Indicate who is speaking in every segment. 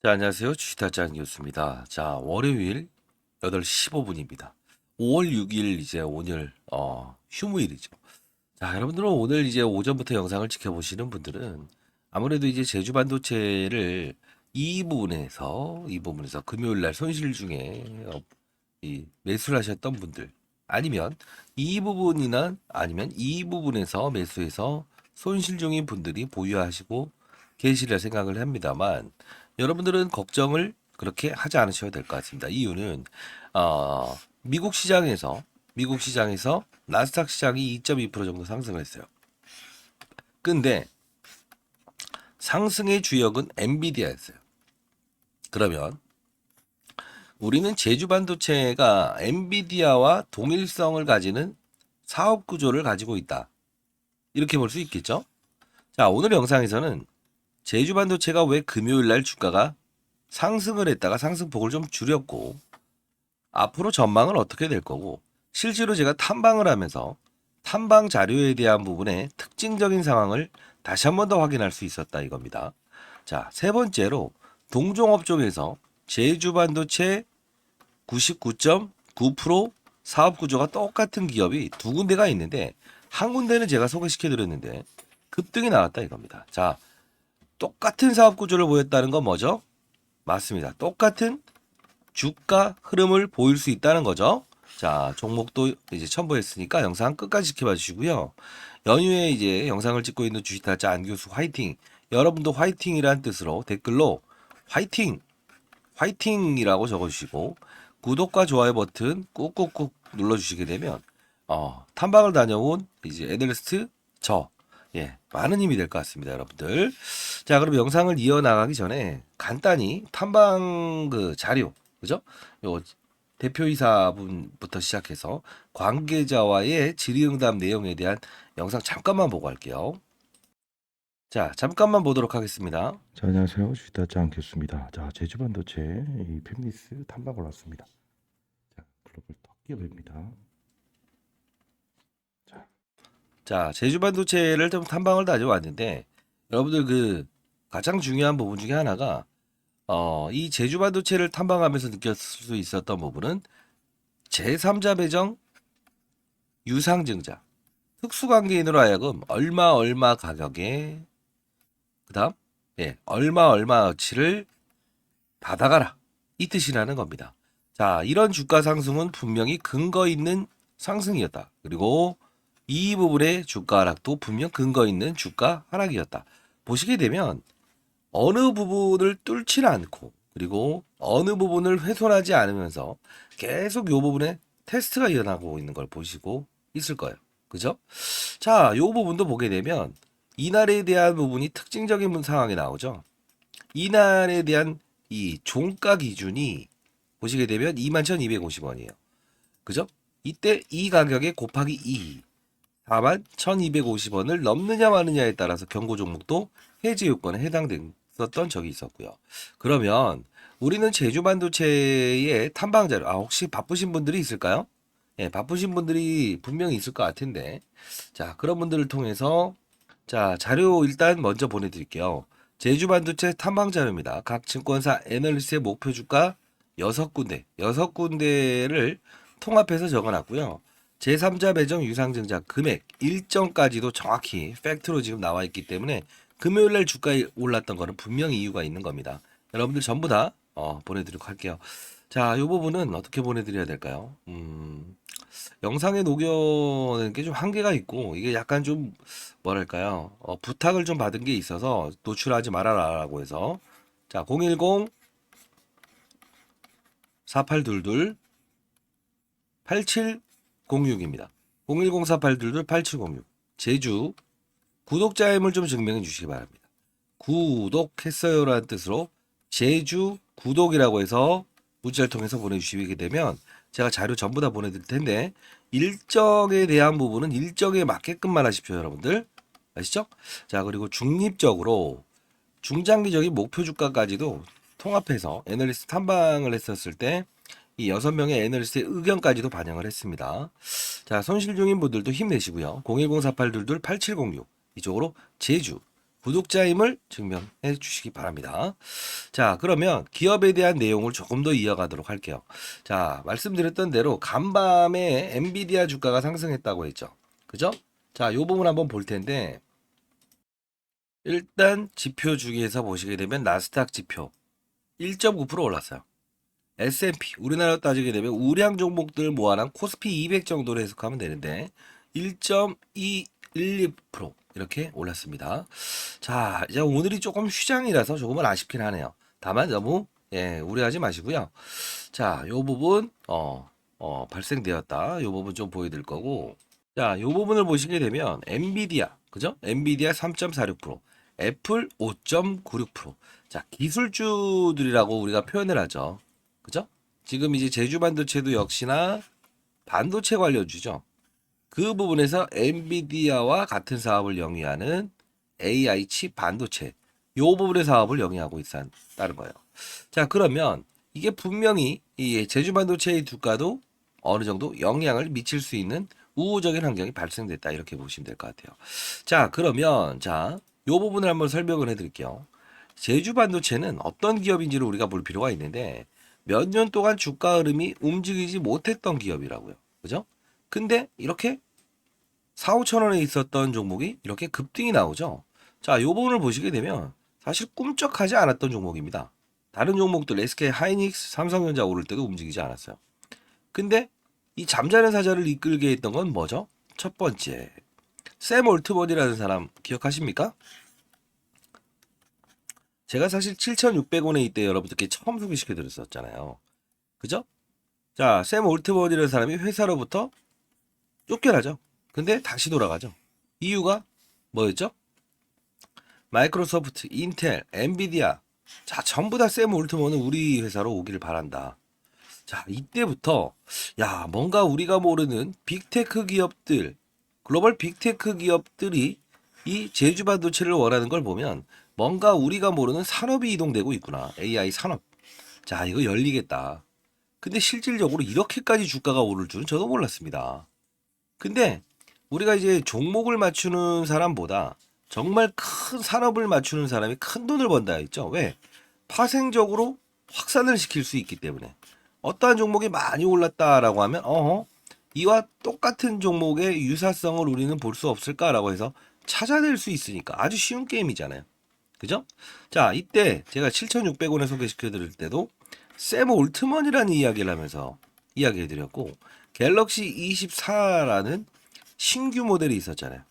Speaker 1: 자, 안녕하세요. 주식타짜 교수입니다. 자, 월요일 8시 15분입니다. 5월 6일 이제 오늘 휴무일이죠. 자, 여러분들은 오늘 이제 오전부터 영상을 지켜보시는 분들은 아무래도 이제 제주 반도체를 이 부분에서 금요일 날 손실 중에 이 매수를 하셨던 분들, 아니면 이 부분이나 아니면 이 부분에서 매수해서 손실 중인 분들이 보유하시고 계시리라 생각을 합니다만, 여러분들은 걱정을 그렇게 하지 않으셔도 될 것 같습니다. 이유는 미국 시장에서 나스닥 시장이 2.2% 정도 상승을 했어요. 근데 상승의 주역은 엔비디아였어요. 그러면 우리는 제주 반도체가 엔비디아와 동일성을 가지는 사업 구조를 가지고 있다, 이렇게 볼 수 있겠죠? 자, 오늘 영상에서는 제주 반도체가 왜 금요일 날 주가가 상승을 했다가 상승폭을 좀 줄였고, 앞으로 전망은 어떻게 될 거고, 실제로 제가 탐방을 하면서 탐방 자료에 대한 부분의 특징적인 상황을 다시 한 번 더 확인할 수 있었다, 이겁니다. 자, 세 번째로 동종업종에서 제주 반도체 99.9% 사업 구조가 똑같은 기업이 두 군데가 있는데, 한 군데는 제가 소개시켜 드렸는데 급등이 나왔다, 이겁니다. 자, 똑같은 사업 구조를 보였다는 건 뭐죠? 맞습니다. 똑같은 주가 흐름을 보일 수 있다는 거죠. 자, 종목도 이제 첨부했으니까 영상 끝까지 지켜봐 주시고요. 연휴에 이제 영상을 찍고 있는 주식타짜 안교수 화이팅! 여러분도 화이팅이란 뜻으로 댓글로 화이팅! 화이팅이라고 적어주시고, 구독과 좋아요 버튼 꾹꾹꾹 눌러주시게 되면 탐방을 다녀온 이제 애널리스트 많은 힘이 될 것 같습니다, 여러분들. 자, 그럼 영상을 이어나가기 전에 간단히 탐방 그 자료, 그죠? 요 대표이사분부터 시작해서 관계자와의 질의응답 내용에 대한 영상 잠깐만 보고 할게요. 자, 잠깐만 보도록 하겠습니다.
Speaker 2: 자, 안녕하세요. 주식타짜 안교수입니다. 자, 제주 반도체 이 팹리스 탐방 올랐습니다. 자, 글로벌 top 기업입니다.
Speaker 1: 자, 제주 반도체를 좀 탐방을 다녀왔는데, 여러분들 그 가장 중요한 부분 중에 하나가 이 제주 반도체를 탐방하면서 느꼈을 수 있었던 부분은 제3자 배정 유상증자, 특수관계인으로 하여금 얼마 가격에, 그다음 얼마어치를 받아가라, 이 뜻이라는 겁니다. 자, 이런 주가 상승은 분명히 근거 있는 상승이었다. 그리고 이 부분의 주가 하락도 분명 근거 있는 주가 하락이었다. 보시게 되면 어느 부분을 뚫지 않고, 그리고 어느 부분을 훼손하지 않으면서 계속 이 부분에 테스트가 일어나고 있는 걸 보시고 있을 거예요. 그죠? 자, 이 부분도 보게 되면 이날에 대한 부분이 특징적인 상황이 나오죠. 이날에 대한 이 종가 기준이 보시게 되면 21,250원이에요. 그죠? 이때 이 가격에 곱하기 2, 41,250원을 넘느냐 마느냐에 따라서 경고 종목도 해지 요건에 해당됐었던 적이 있었고요. 그러면 우리는 제주 반도체의 탐방 자료, 혹시 바쁘신 분들이 있을까요? 예, 바쁘신 분들이 분명히 있을 것 같은데, 자, 그런 분들을 통해서 자, 자료 일단 먼저 보내드릴게요. 제주 반도체 탐방 자료입니다. 각 증권사 애널리스트의 목표 주가 6군데를 통합해서 적어놨고요. 제3자 배정 유상증자 금액 일정까지도 정확히 팩트로 지금 나와 있기 때문에 금요일 날 주가에 올랐던 거는 분명히 이유가 있는 겁니다. 여러분들 전부 다 보내드리도록 할게요. 자, 이 부분은 어떻게 보내드려야 될까요? 영상에 녹여내는 게 좀 한계가 있고, 이게 약간 좀 뭐랄까요, 부탁을 좀 받은 게 있어서 노출하지 말아라라고 해서, 자, 010 4822 8706입니다. 010-4822 8706. 제주 구독자임을 좀 증명해 주시기 바랍니다. 구독했어요라는 뜻으로 제주 구독이라고 해서 문자를 통해서 보내주시게 되면 제가 자료 전부 다 보내드릴 텐데, 일정에 대한 부분은 일정에 맞게끔만 하십시오, 여러분들. 아시죠? 자, 그리고 중립적으로 중장기적인 목표 주가까지도 통합해서 애널리스트 탐방을 했었을 때 이 6명의 애널리스트의 의견까지도 반영을 했습니다. 자, 손실 중인 분들도 힘내시고요. 010-4822-8706 이쪽으로 제주 구독자임을 증명해 주시기 바랍니다. 자, 그러면 기업에 대한 내용을 조금 더 이어가도록 할게요. 자, 말씀드렸던 대로 간밤에 엔비디아 주가가 상승했다고 했죠. 그죠? 자, 요 부분 한번 볼 텐데, 일단 지표 중에서 보시게 되면 나스닥 지표 1.9% 올랐어요. S&P 우리나라로 따지게 되면 우량 종목들 모아놓은 코스피 200 정도로 해석하면 되는데 1.212% 이렇게 올랐습니다. 자, 이제 오늘이 조금 휴장이라서 조금은 아쉽긴 하네요. 다만 너무 우려하지 마시고요. 자, 요 부분 발생되었다. 요 부분 좀 보여드릴 거고. 자, 요 부분을 보시게 되면 엔비디아, 그죠? 엔비디아 3.46%, 애플 5.96%. 자, 기술주들이라고 우리가 표현을 하죠. 그죠? 지금 이제 제주 반도체도 역시나 반도체 관련주죠. 그 부분에서 엔비디아와 같은 사업을 영위하는 AI 칩 반도체 요 부분의 사업을 영위하고 있다는 거예요. 자, 그러면 이게 분명히 이 제주 반도체의 주가도 어느 정도 영향을 미칠 수 있는 우호적인 환경이 발생됐다 이렇게 보시면 될 것 같아요. 자, 그러면 요 부분을 한번 설명을 해드릴게요. 제주 반도체는 어떤 기업인지를 우리가 볼 필요가 있는데 몇 년 동안 주가 흐름이 움직이지 못했던 기업이라고요. 그죠? 근데 이렇게 4, 5천 원에 있었던 종목이 이렇게 급등이 나오죠. 자, 요 부분을 보시게 되면 사실 꿈쩍하지 않았던 종목입니다. 다른 종목들 SK 하이닉스, 삼성전자 오를 때도 움직이지 않았어요. 근데 이 잠자는 사자를 이끌게 했던 건 뭐죠? 첫 번째, 샘 올트먼이라는 사람 기억하십니까? 제가 사실 7,600원에 이때 여러분들께 처음 소개시켜 드렸었잖아요. 그죠? 자, 샘 올트먼이라는 사람이 회사로부터 쫓겨나죠. 근데 다시 돌아가죠. 이유가 뭐였죠? 마이크로소프트, 인텔, 엔비디아. 자, 전부 다 샘 올트먼은 우리 회사로 오기를 바란다. 자, 이때부터 뭔가 우리가 모르는 빅테크 기업들, 글로벌 빅테크 기업들이 이 제주 반도체를 원하는 걸 보면 뭔가 우리가 모르는 산업이 이동되고 있구나. AI 산업. 자, 이거 열리겠다. 근데 실질적으로 이렇게까지 주가가 오를 줄은 저도 몰랐습니다. 근데 우리가 이제 종목을 맞추는 사람보다 정말 큰 산업을 맞추는 사람이 큰 돈을 번다 했죠. 왜? 파생적으로 확산을 시킬 수 있기 때문에. 어떠한 종목이 많이 올랐다라고 하면 이와 똑같은 종목의 유사성을 우리는 볼 수 없을까라고 해서 찾아낼 수 있으니까 아주 쉬운 게임이잖아요. 그죠? 자, 이때 제가 7,600원에 소개시켜 드릴 때도 샘 올트먼이라는 이야기를 하면서 이야기해 드렸고 갤럭시 24라는 신규 모델이 있었잖아요.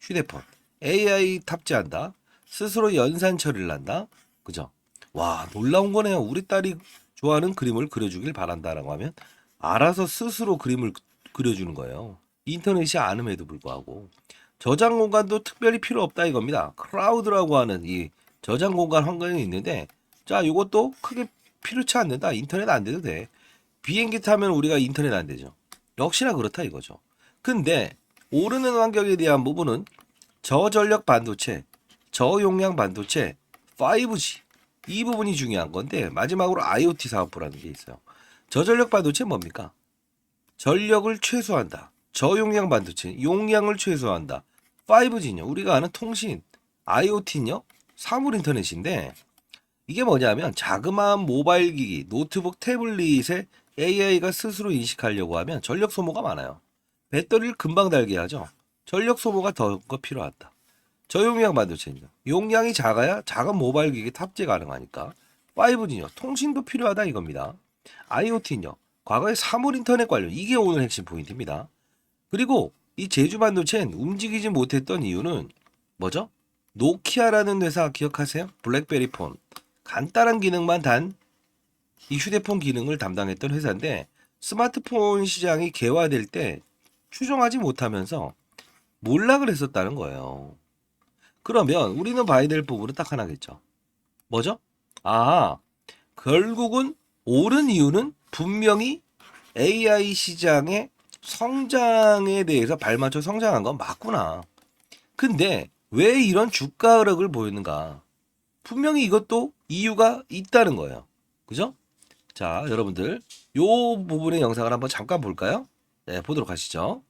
Speaker 1: 휴대폰. AI 탑재한다. 스스로 연산 처리를 한다. 그죠? 와, 놀라운 거네요. 우리 딸이 좋아하는 그림을 그려주길 바란다라고 하면 알아서 스스로 그림을 그려주는 거예요. 인터넷이 않음에도 불구하고. 저장 공간도 특별히 필요 없다 이겁니다. 클라우드라고 하는 이 저장 공간 환경이 있는데 자, 이것도 크게 필요치 않는다. 인터넷 안 돼도 돼. 비행기 타면 우리가 인터넷 안 되죠. 역시나 그렇다 이거죠. 근데 오르는 환경에 대한 부분은 저전력 반도체, 저용량 반도체, 5G 이 부분이 중요한 건데 마지막으로 IoT 사업부라는 게 있어요. 저전력 반도체 뭡니까? 전력을 최소화한다. 저용량 반도체, 용량을 최소화한다. 5G는요. 우리가 아는 통신, IoT는요. 사물 인터넷인데 이게 뭐냐면 자그마한 모바일 기기, 노트북, 태블릿에 AI가 스스로 인식하려고 하면 전력 소모가 많아요. 배터리를 금방 달게 하죠. 전력 소모가 더 필요하다. 저용량 반도체는요. 용량이 작아야 작은 모바일 기기 탑재 가능하니까 5G는요. 통신도 필요하다 이겁니다. IoT는요. 과거의 사물 인터넷 관련 이게 오늘 핵심 포인트입니다. 그리고 이 제주 반도체는 움직이지 못했던 이유는 뭐죠? 노키아라는 회사 기억하세요? 블랙베리 폰. 간단한 기능만 단 이 휴대폰 기능을 담당했던 회사인데 스마트폰 시장이 개화될 때 추종하지 못하면서 몰락을 했었다는 거예요. 그러면 우리는 봐야 될 부분은 딱 하나겠죠. 뭐죠? 결국은 오른 이유는 분명히 AI 시장의 성장에 대해서 발맞춰 성장한 건 맞구나. 근데 왜 이런 주가 하락을 보였는가? 분명히 이것도 이유가 있다는 거예요. 그죠? 자, 여러분들 요 부분의 영상을 한번 잠깐 볼까요? 네, 보도록 하시죠.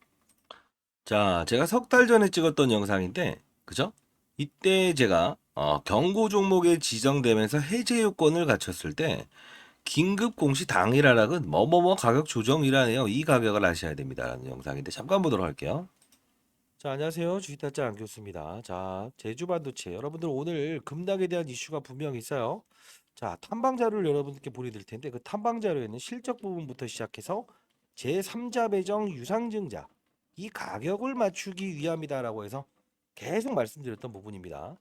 Speaker 1: 자, 제가 석 달 전에 찍었던 영상인데, 그죠? 이때 제가 경고 종목에 지정되면서 해제 요건을 갖췄을 때 긴급 공시 당일 하락은 뭐뭐뭐 가격 조정이라네요. 이 가격을 아셔야 됩니다라는 영상인데 잠깐 보도록 할게요. 자, 안녕하세요. 주식타짜 안교수입니다. 자, 제주 반도체 여러분들 오늘 급락에 대한 이슈가 분명히 있어요. 자, 탐방 자료를 여러분들께 보내드릴 텐데 그 탐방 자료에는 실적 부분부터 시작해서 제3자 배정 유상증자 이 가격을 맞추기 위함이다라고 해서 계속 말씀드렸던 부분입니다.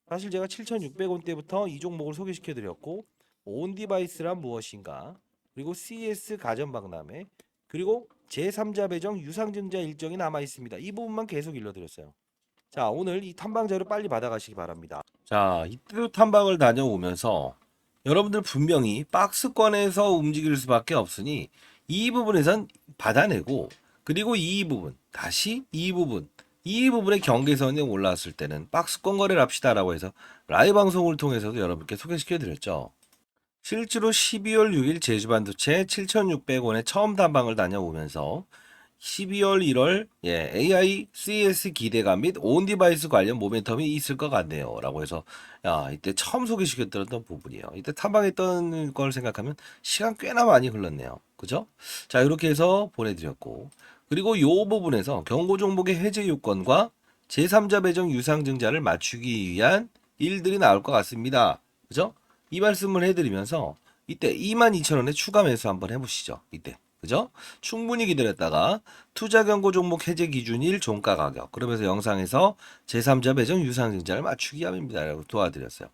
Speaker 1: 사실 제가 7,600원대부터 이 종목을 소개시켜 드렸고 온디바이스란 무엇인가 그리고 CS 가전박람회 그리고 제3자 배정 유상증자 일정이 남아 있습니다. 이 부분만 계속 일러드렸어요. 자, 오늘 이 탐방 자료 빨리 받아가시기 바랍니다. 자, 이때도 탐방을 다녀오면서 여러분들 분명히 박스권에서 움직일 수밖에 없으니 이 부분에선 받아내고 그리고 이 부분 다시 이 부분의 경계선에 올라왔을 때는 박스권 거래를 합시다라고 해서 라이브 방송을 통해서도 여러분께 소개시켜 드렸죠. 실제로 12월 6일 제주반도체 7,600원에 처음 탐방을 다녀오면서 12월 1월 AI CS 기대감 및 온디바이스 관련 모멘텀이 있을 것 같네요 라고 해서 이때 처음 소개시켜드렸던 부분이에요. 이때 탐방했던 걸 생각하면 시간 꽤나 많이 흘렀네요. 그죠? 자, 이렇게 해서 보내드렸고 그리고 이 부분에서 경고 종목의 해제 요건과 제3자 배정 유상증자를 맞추기 위한 일들이 나올 것 같습니다. 그죠? 이 말씀을 해드리면서 이때 22,000원에 추가 매수 한번 해보시죠. 이때. 그죠? 충분히 기다렸다가 투자 경고 종목 해제 기준일 종가 가격 그러면서 영상에서 제3자 배정 유상증자를 맞추기 위함입니다라고 도와드렸어요.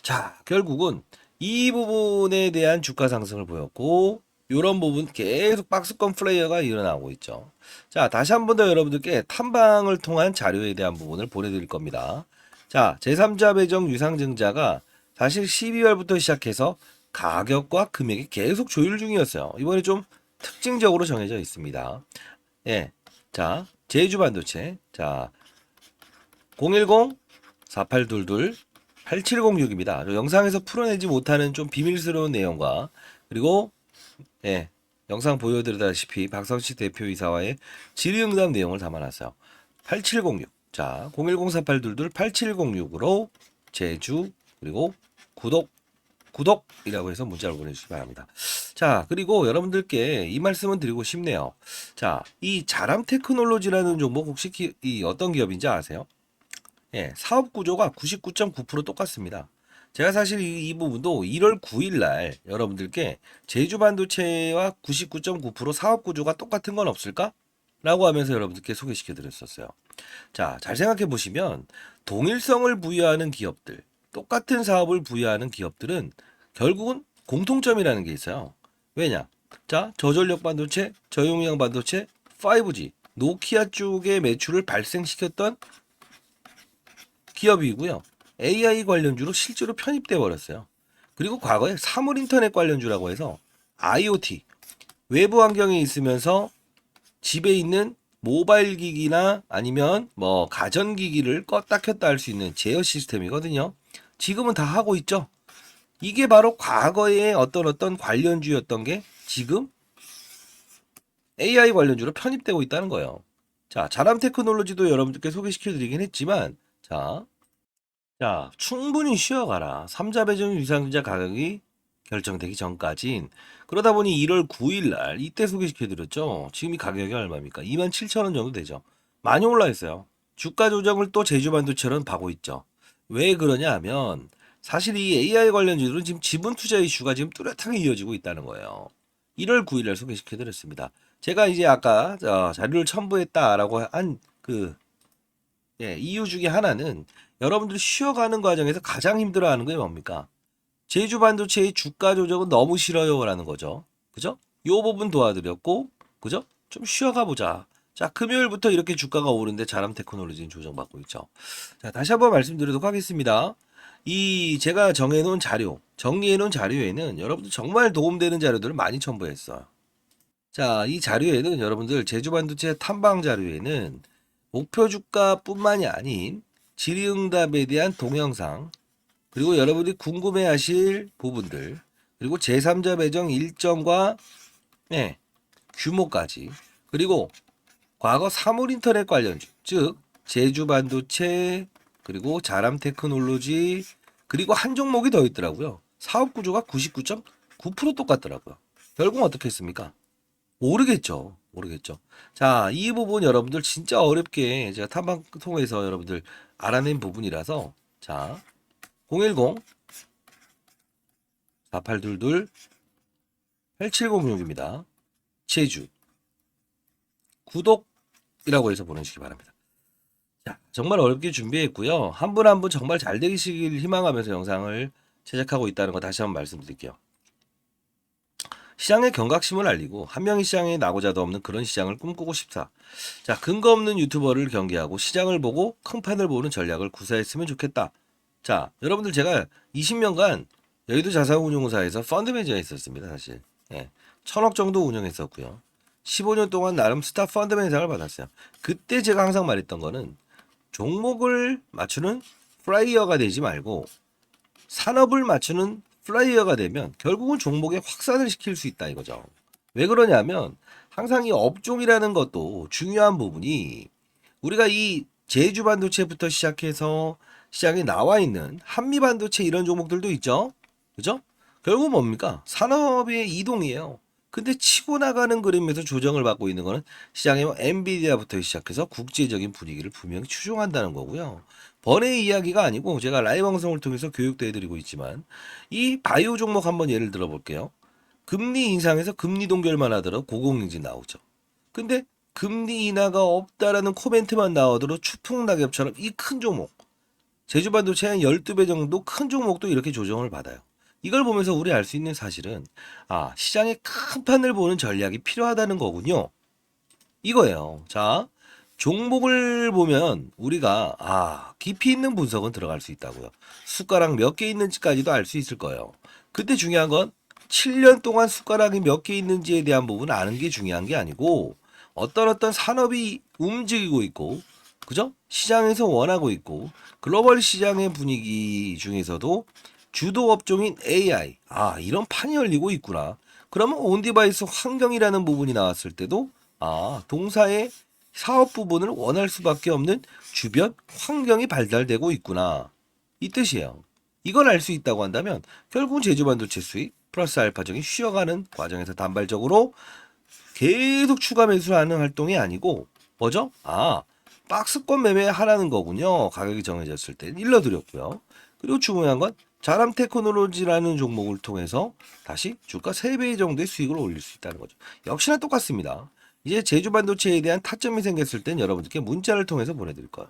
Speaker 1: 자, 결국은 이 부분에 대한 주가 상승을 보였고 이런 부분 계속 박스권 플레이어가 일어나고 있죠. 자, 다시 한 번 더 여러분들께 탐방을 통한 자료에 대한 부분을 보내드릴 겁니다. 자, 제3자 배정 유상증자가 사실 12월부터 시작해서 가격과 금액이 계속 조율 중이었어요. 이번에 좀 특징적으로 정해져 있습니다. 예. 자, 제주 반도체. 자, 010-4822-8706입니다. 영상에서 풀어내지 못하는 좀 비밀스러운 내용과 그리고 영상 보여드리다시피 박성식 대표이사와의 질의응답 내용을 담아놨어요. 8706. 자, 010-4822-8706으로 제주 그리고 구독이라고 해서 문자를 보내주시기 바랍니다. 자, 그리고 여러분들께 이 말씀은 드리고 싶네요. 자, 이 자람 테크놀로지라는 종목 혹시 이 어떤 기업인지 아세요? 사업 구조가 99.9% 똑같습니다. 제가 사실 이 부분도 1월 9일 날 여러분들께 제주 반도체와 99.9% 사업 구조가 똑같은 건 없을까? 라고 하면서 여러분들께 소개시켜 드렸었어요. 자, 잘 생각해 보시면 동일성을 부여하는 기업들, 똑같은 사업을 부여하는 기업들은 결국은 공통점이라는 게 있어요. 왜냐? 자, 저전력 반도체, 저용량 반도체, 5G, 노키아 쪽의 매출을 발생시켰던 기업이고요. AI 관련주로 실제로 편입돼 버렸어요. 그리고 과거에 사물 인터넷 관련주라고 해서 IoT, 외부 환경에 있으면서 집에 있는 모바일 기기나 아니면 뭐 가전 기기를 껐다 켰다 할 수 있는 제어 시스템이거든요. 지금은 다 하고 있죠. 이게 바로 과거의 어떤 관련주였던 게 지금 AI 관련주로 편입되고 있다는 거예요. 자, 자람 테크놀로지도 여러분들께 소개시켜 드리긴 했지만 자, 충분히 쉬어가라. 3자 배정 유상증자 가격이 결정되기 전까진 그러다 보니 1월 9일 날 이때 소개시켜 드렸죠. 지금 이 가격이 얼마입니까? 27,000원 정도 되죠. 많이 올라 있어요. 주가 조정을 또 제주 반도체는 봐고 있죠. 왜 그러냐 하면 사실 이 AI 관련주들은 지금 지분 투자 이슈가 지금 뚜렷하게 이어지고 있다는 거예요. 1월 9일 날 소개시켜 드렸습니다. 제가 이제 아까 자료를 첨부했다라고 한 이유 중에 하나는 여러분들이 쉬어가는 과정에서 가장 힘들어하는 게 뭡니까? 제주 반도체의 주가 조정은 너무 싫어요라는 거죠. 그죠? 요 부분 도와드렸고, 그죠? 좀 쉬어가 보자. 자, 금요일부터 이렇게 주가가 오르는데 자람 테크놀로지는 조정받고 있죠. 자, 다시 한번 말씀드리도록 하겠습니다. 제가 정해놓은 자료, 정리해놓은 자료에는 여러분들 정말 도움되는 자료들을 많이 첨부했어요. 자, 이 자료에는 여러분들 제주 반도체 탐방 자료에는 목표 주가뿐만이 아닌 질의응답에 대한 동영상 그리고 여러분이 궁금해하실 부분들 그리고 제3자 배정 일정과 규모까지 그리고 과거 사물 인터넷 관련주 즉 제주 반도체 그리고 자람 테크놀로지, 그리고 한 종목이 더 있더라고요. 사업 구조가 99.9% 똑같더라고요. 결국 어떻게 했습니까? 모르겠죠. 모르겠죠. 자, 이 부분 여러분들 진짜 어렵게 제가 탐방 통해서 여러분들 알아낸 부분이라서, 자, 010 4822 8706입니다. 제주 구독이라고 해서 보내주시기 바랍니다. 자, 정말 어렵게 준비했고요. 한 분 한 분 정말 잘 되시길 희망하면서 영상을 제작하고 있다는 거 다시 한번 말씀드릴게요. 시장의 경각심을 알리고 한 명의 시장에 나고자도 없는 그런 시장을 꿈꾸고 싶다. 자, 근거 없는 유튜버를 경계하고 시장을 보고 큰 판을 보는 전략을 구사했으면 좋겠다. 자, 여러분들 제가 20년간 여의도 자산운용사에서 펀드 매니저에 있었습니다. 사실. 예, 1000억 정도 운영했었고요. 15년 동안 나름 스타 펀드 매니저를 받았어요. 그때 제가 항상 말했던 거는 종목을 맞추는 플라이어가 되지 말고 산업을 맞추는 플라이어가 되면 결국은 종목의 확산을 시킬 수 있다 이거죠. 왜 그러냐면 항상 이 업종이라는 것도 중요한 부분이 우리가 이 제주 반도체부터 시작해서 시장에 나와 있는 한미 반도체 이런 종목들도 있죠. 그죠? 결국 뭡니까? 산업의 이동이에요. 근데 치고 나가는 그림에서 조정을 받고 있는 거는 시장에 뭐 엔비디아부터 시작해서 국제적인 분위기를 분명히 추종한다는 거고요. 번외 이야기가 아니고 제가 라이브 방송을 통해서 교육도 해드리고 있지만 이 바이오 종목 한번 예를 들어 볼게요. 금리 인상에서 금리 동결만 하더라도 고공행진 나오죠. 근데 금리 인하가 없다라는 코멘트만 나오더라도 추풍낙엽처럼 이 큰 종목 제주 반도체 한 12배 정도 큰 종목도 이렇게 조정을 받아요. 이걸 보면서 우리 알 수 있는 사실은 아, 시장의 큰 판을 보는 전략이 필요하다는 거군요. 이거예요. 자, 종목을 보면 우리가 아, 깊이 있는 분석은 들어갈 수 있다고요. 숟가락 몇 개 있는지까지도 알 수 있을 거예요. 근데 중요한 건 7년 동안 숟가락이 몇 개 있는지에 대한 부분을 아는 게 중요한 게 아니고 어떤 산업이 움직이고 있고 그죠? 시장에서 원하고 있고 글로벌 시장의 분위기 중에서도 주도 업종인 AI 아 이런 판이 열리고 있구나. 그러면 온디바이스 환경이라는 부분이 나왔을 때도 아 동사의 사업 부분을 원할 수밖에 없는 주변 환경이 발달되고 있구나. 이 뜻이에요. 이걸 알 수 있다고 한다면 결국은 제주 반도체 수익 플러스 알파적인 쉬어가는 과정에서 단발적으로 계속 추가 매수하는 활동이 아니고 뭐죠? 아 박스권 매매하라는 거군요. 가격이 정해졌을 때 일러드렸고요. 그리고 중요한 건 자람 테크놀로지라는 종목을 통해서 다시 주가 3배 정도의 수익을 올릴 수 있다는 거죠. 역시나 똑같습니다. 이제 제주 반도체에 대한 타점이 생겼을 땐 여러분들께 문자를 통해서 보내드릴 거예요.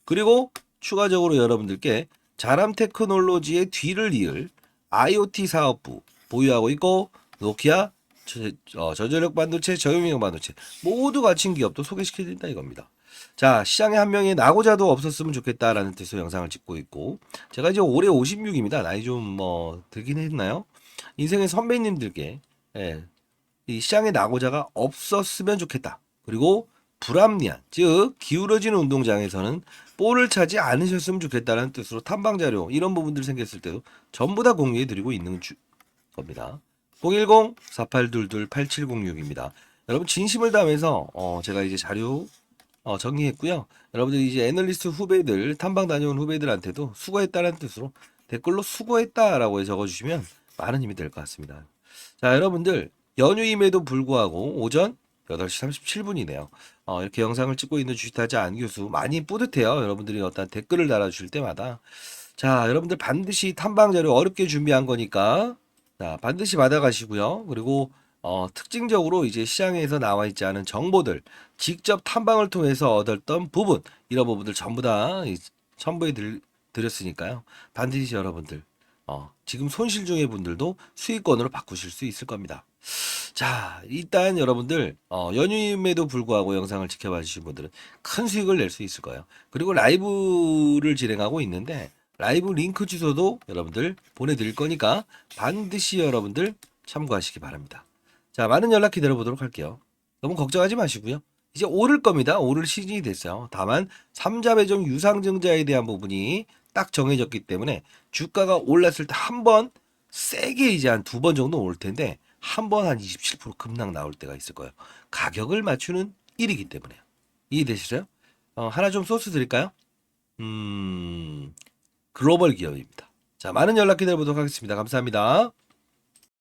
Speaker 1: 그리고 추가적으로 여러분들께 자람 테크놀로지의 뒤를 이을 IoT 사업부 보유하고 있고 노키아 저전력 반도체, 저용량 반도체 모두 갖춘 기업도 소개시켜드린다 이겁니다. 자, 시장에 한 명의 나고자도 없었으면 좋겠다라는 뜻으로 영상을 찍고 있고 제가 이제 올해 56입니다. 나이 좀 뭐 들긴 했나요? 인생의 선배님들께 예, 이 시장에 나고자가 없었으면 좋겠다. 그리고 불합리한 즉 기울어지는 운동장에서는 볼을 차지 않으셨으면 좋겠다는 뜻으로 탐방 자료 이런 부분들 생겼을 때도 전부 다 공유해 드리고 있는 겁니다. 010-4822-8706입니다. 여러분 진심을 다해서 제가 이제 자료 정리했고요. 여러분들 이제 애널리스트 후배들 탐방 다녀온 후배들한테도 수고했다는 뜻으로 댓글로 수고했다라고 적어주시면 많은 힘이 될 것 같습니다. 자, 여러분들 연휴임에도 불구하고 오전 8시 37분이네요. 이렇게 영상을 찍고 있는 주식타자 안 교수 많이 뿌듯해요. 여러분들이 어떤 댓글을 달아주실 때마다. 자, 여러분들 반드시 탐방 자료 어렵게 준비한 거니까 자, 반드시 받아가시고요. 그리고 특징적으로 이제 시장에서 나와 있지 않은 정보들, 직접 탐방을 통해서 얻었던 부분, 이런 부분들 전부 다 첨부해 드렸으니까요. 반드시 여러분들 지금 손실 중의 분들도 수익권으로 바꾸실 수 있을 겁니다. 자, 일단 여러분들 연휴임에도 불구하고 영상을 지켜봐 주신 분들은 큰 수익을 낼 수 있을 거예요. 그리고 라이브를 진행하고 있는데 라이브 링크 주소도 여러분들 보내드릴 거니까 반드시 여러분들 참고하시기 바랍니다. 자, 많은 연락 기다려보도록 할게요. 너무 걱정하지 마시고요. 이제 오를 겁니다. 오를 시즌이 됐어요. 다만 3자 배정 유상증자에 대한 부분이 딱 정해졌기 때문에 주가가 올랐을 때 한 번 세게 이제 한 2번 정도 올 텐데 한 번 한 27% 급락 나올 때가 있을 거예요. 가격을 맞추는 일이기 때문에요. 이해되시죠? 하나 좀 소스 드릴까요? 글로벌 기업입니다. 자, 많은 연락 기다려보도록 하겠습니다. 감사합니다.